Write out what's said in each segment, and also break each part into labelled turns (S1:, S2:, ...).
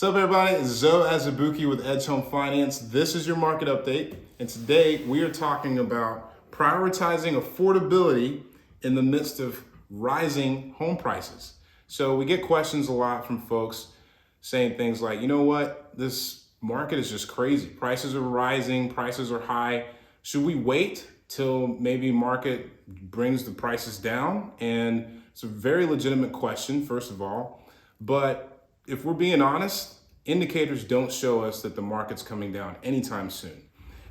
S1: What's up, everybody? It's Zoe Azubuki with Edge Home Finance. This is your market update, and today we are talking about prioritizing affordability in the midst of rising home prices. So we get questions a lot from folks saying things like, you know what, this market is just crazy. Prices are rising, prices are high. Should we wait till maybe market brings the prices down? And it's a very legitimate question, first of all, but if we're being honest, indicators don't show us that the market's coming down anytime soon.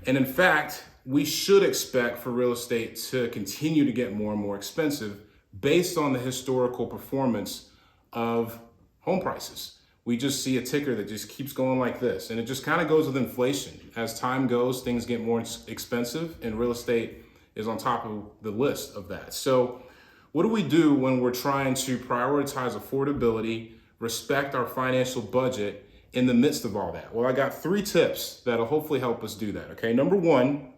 S1: And in fact, we should expect for real estate to continue to get more and more expensive based on the historical performance of home prices. We just see a ticker that just keeps going like this. And it just kind of goes with inflation. As time goes, things get more expensive, and real estate is on top of the list of that. So what do we do when we're trying to prioritize affordability, respect our financial budget in the midst of all that? Well, I got 3 tips that'll hopefully help us do that, okay? Number 1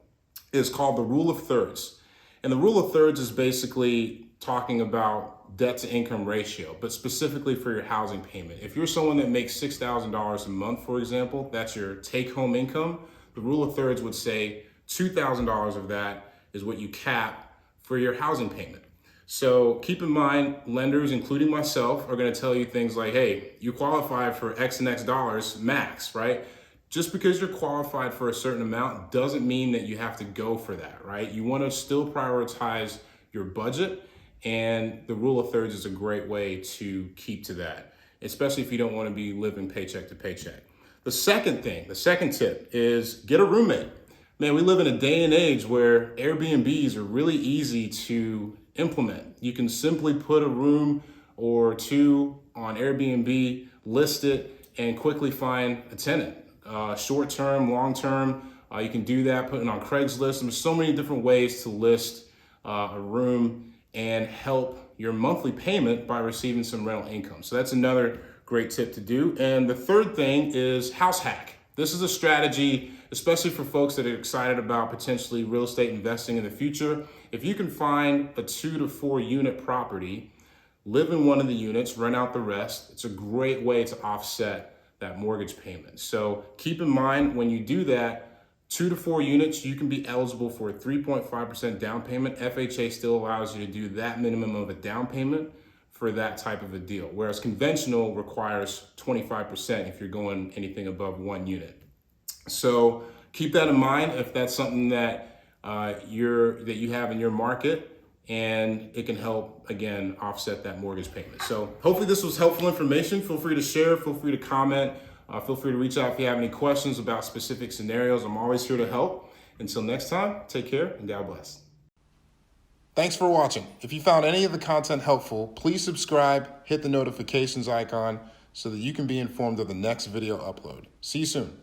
S1: is called the rule of thirds. And the rule of thirds is basically talking about debt to income ratio, but specifically for your housing payment. If you're someone that makes $6,000 a month, for example, that's your take home income, the rule of thirds would say $2,000 of that is what you cap for your housing payment. So keep in mind, lenders, including myself, are going to tell you things like, hey, you qualify for X and X dollars max, right? Just because you're qualified for a certain amount doesn't mean that you have to go for that, right? You want to still prioritize your budget, and the rule of thirds is a great way to keep to that, especially if you don't want to be living paycheck to paycheck. The second tip is get a roommate. Man, we live in a day and age where Airbnbs are really easy to implement. You can simply put a room or 2 on Airbnb, list it, and quickly find a tenant. Short-term, long-term, you can do that, put it on Craigslist. There's so many different ways to list a room and help your monthly payment by receiving some rental income. So that's another great tip to do. And the third thing is house hack. This is a strategy, especially for folks that are excited about potentially real estate investing in the future. If you can find a 2 to 4 unit property, live in one of the units, rent out the rest, it's a great way to offset that mortgage payment. So keep in mind, when you do that, 2 to 4 units, you can be eligible for a 3.5% down payment. FHA still allows you to do that minimum of a down payment for that type of a deal, whereas conventional requires 25% if you're going anything above 1 unit. So keep that in mind if that's something that you have in your market, and it can help, again, offset that mortgage payment. So hopefully this was helpful information. Feel free to share, feel free to comment, feel free to reach out if you have any questions about specific scenarios. I'm always here to help. Until next time, take care and God bless. Thanks for watching. If you found any of the content helpful, please subscribe, hit the notifications icon so that you can be informed of the next video upload. See you soon.